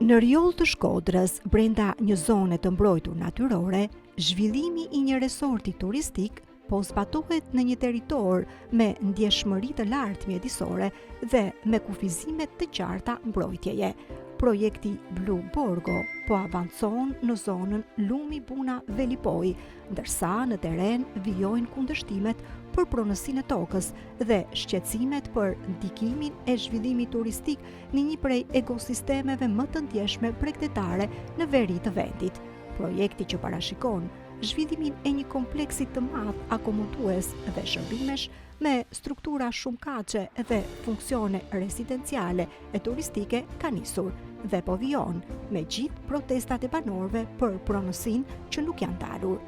Në rjoll të Shkodrës, brenda një zone të mbrojtur natyrore, zhvillimi i një resorti turistik po zbatohet në një territor me ndjeshmëri të lartë mjedisore dhe me kufizimet të qarta mbrojtjeje. Projekti Blu Borgo po avancon në zonën Lumi Buna Velipoj, ndërsa në teren vijojnë kundërshtimet për pronësinë e tokës dhe shqetësimet për ndikimin e zhvillimit turistik në një prej ekosistemeve më të ndjeshme bregdetare në veri të vendit. Projekti që parashikon zhvillimin e një kompleksi të madh akomodues dhe shërbimesh me struktura shumëkaqe dhe funksione rezidenciale e turistike ka nisur dhe po vijon me gjithë protestat e banorëve për pronësinë që nuk janë dalur.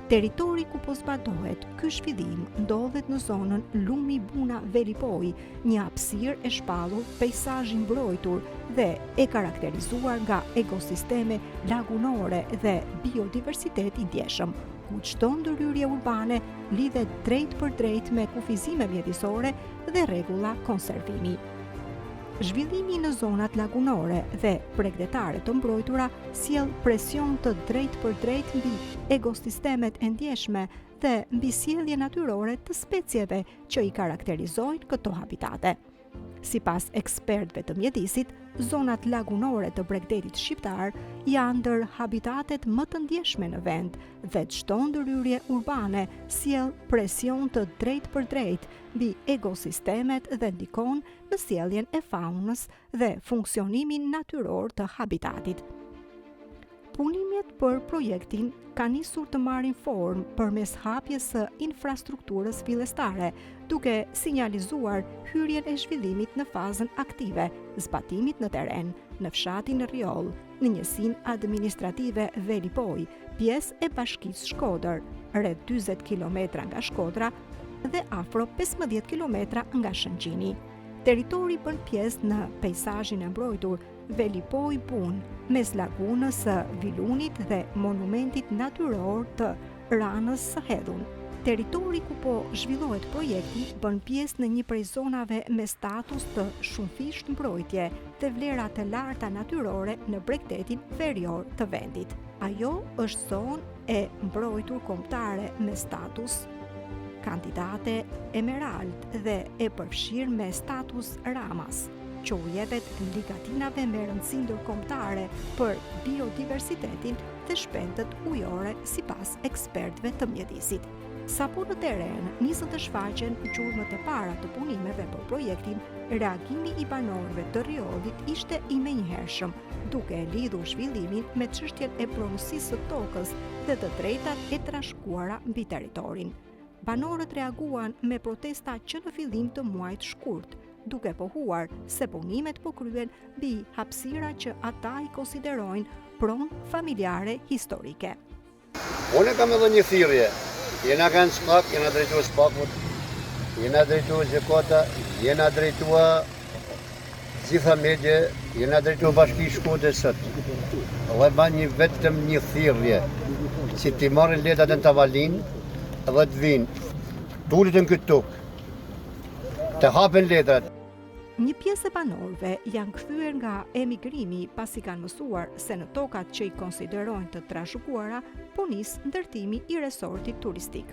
Territori ku po zbatohet ky zhvillim ndodhet në zonën Lumi Buna Velipoj, një hapësirë e shpallur, peizazh i mbrojtur dhe e karakterizuar nga ekosisteme lagunore dhe biodiversitet i ndjeshëm, ku çdo ndërhyrje urbane lidhet drejt për drejt me kufizime mjedisore dhe rregulla konservimi. Zhvillimi në zonat lagunore dhe bregdetare të mbrojtura sjell presion të drejt për drejt mbi ekosistemet e ndjeshme dhe mbi sjellje natyrore të specieve që i karakterizojnë këto habitate. Sipas ekspertëve të mjedisit, zonat lagunore të bregdetit shqiptar janë ndër habitatet më të ndjeshme në vend dhe çdo ndërhyrje urbane sjell presion të drejt për drejt mbi ekosistemet dhe ndikon në sjelljen e faunës dhe funksionimin natyror të habitatit. Punimet për projektin ka nisur të marrin formë përmes hapjes së infrastrukturës fillestare, duke sinjalizuar hyrjen e zhvillimit në fazën aktive, zbatimit në teren, në fshatin Rjoll, në njësinë administrative Velipoj, pjesë e bashkisë Shkodër, rreth 40 km nga Shkodra dhe afro 15 km nga Shëngjini. Territori bën pjesë në peizazhin e mbrojtur Velipoj Bun, mes lagunës së Vilunit dhe monumentit natyror të Ranës së Hedhun. Territori ku po zhvillohet projekti bën pjesë në një prej zonave me status të shumëfisht mbrojtje dhe vlera të larta natyrore në bregdetin verior të vendit. Ajo është zonë e mbrojtur kombëtare me status kandidate Emerald dhe e përfshirë me status Ramas, që u jepet ligatinave me rëndësi ndërkombëtare për biodiversitetin dhe shpendët ujore sipas ekspertëve të mjedisit. Sapo në teren nisën të shfaqen gjurmët e para të punimeve për projektin, reagimi i banorëve të Rjollit ishte i menjëhershëm, duke lidhur zhvillimin me çështjen e pronësisë së tokës dhe të drejtat e trashëguara mbi territorin. Banorët reaguan me protesta që në fillim të muajit shkurt, duke pohuar se punimet po kryen mbi hapësira që ata i konsiderojnë pronë familjare historike. Unë kam edhe një thirrje. Jena kanë spak, jena drejtuar spakut, jena drejtuar gjykata, jena drejtuar gjitha medje, jena drejtuar bashki Shkodrës sot. Dhe ban vetëm një thirrje, si ti marrin letrat në Tavalin dhe të vinë, tulit në këtë tokë, të hapen letrat. Një pjesë e banorëve janë kthyer nga emigrimi pasi kanë mësuar se në tokat që i konsiderojnë të trashëguara po nis ndërtimi i resortit turistik.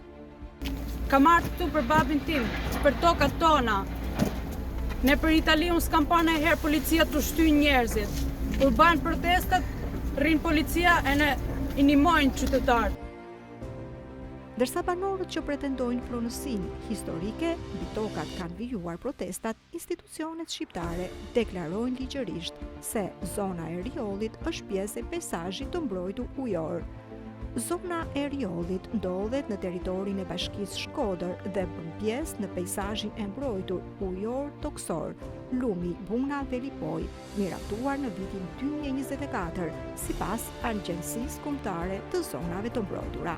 Kam ardhur këtu për babin tim, për tokat tona. Ne për Itali unë s'kam pa ndonjëherë policia të shtyjnë njerëzit. Kur bën protestat, rrin policia e ne i ndihmojnë qytetarët. Ndërsa banorët që pretendojnë pronësinë historike mbi tokat kanë vijuar protestat, institucionet shqiptare deklarojnë ligjërisht se zona e Rjollit është pjesë e peizazhit të mbrojtur ujor. Zona e Rjollit ndodhet në territorin e bashkisë Shkodër dhe bën pjesë në peizazhin e mbrojtur ujor toksor Lumi Buna Velipoj, miratuar në vitin 2024 sipas Agjencisë Kombëtare të Zonave të Mbrojtura.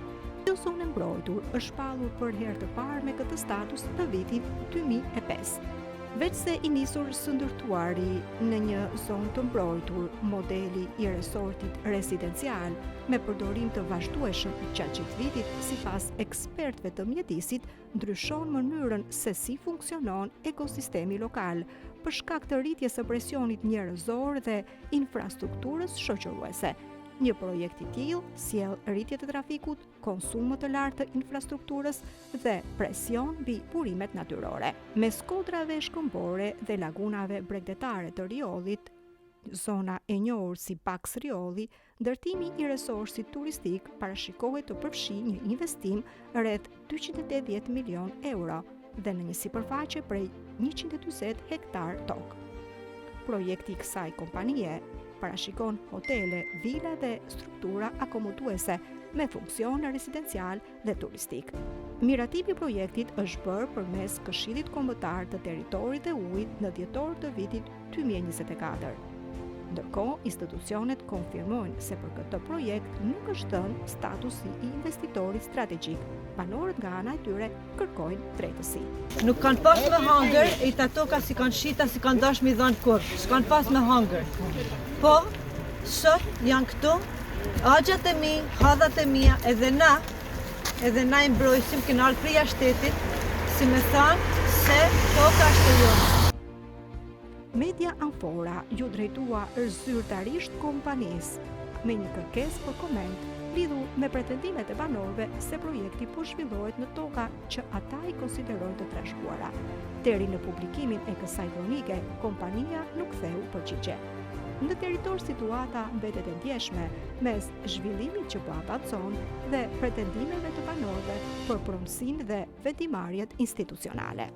Kjo zonë e mbrojtur është shpallur për herë të parë me këtë status në vitin 2005. Veç se i nisur së ndërtuari në një zonë të mbrojtur, modeli i resortit rezidencial me përdorim të vazhdueshëm gjatë gjithë vitit, sipas ekspertëve të mjedisit, ndryshon mënyrën se si funksionon ekosistemi lokal, për shkak të rritjes së presionit njerëzor dhe infrastrukturës shoqëruese. Një projekt i tillë sjell rritje të trafikut, konsum më të lartë të infrastrukturës dhe presion mbi burimet natyrore. Me skodrave shkëmbore dhe lagunave bregdetare të Riollit, zona e njohur si Paks Riolli, ndërtimi i resorsit turistik parashikohet të përfshijë një investim rreth 280 milion euro dhe në një sipërfaqe prej 140 hektar tokë. Projekti i kësaj kompanie parashikon hotele, vila dhe struktura akomoduese me funksion rezidencial dhe turistik. Miratimi i projektit është bërë përmes Këshillit Kombëtar të Territorit dhe Ujit në dhjetor të vitit 2024. Ndërkohë, institucionet konfirmojnë se për këtë projekt nuk është dhënë statusi i investitorit strategjik. Banorët nga ana e tyre kërkojnë drejtësi. Nuk kanë pas me hangër, e ta toka si kanë shita, si kanë dash mi dhanë kur, s'kanë pas me hangër. Po, sot janë këtu, aggjat e mi, hadhat e mia, edhe na i mbrojsim, kena alë prija shtetit, si me thanë se toka është e jonë. Media Amfora ju drejtua zyrtarisht kompanisë me një kërkesë për koment lidhur me pretendimet e banorëve se projekti po zhvillohet në toka që ata i konsiderojnë të trashëguara. Deri në publikimin e kësaj kronike, kompania nuk theu përgjigje. Në territor situata mbetet e ndjeshme mes zhvillimit që po afatson dhe pretendimeve të banorëve për pronësinë dhe vendimarrjet institucionale.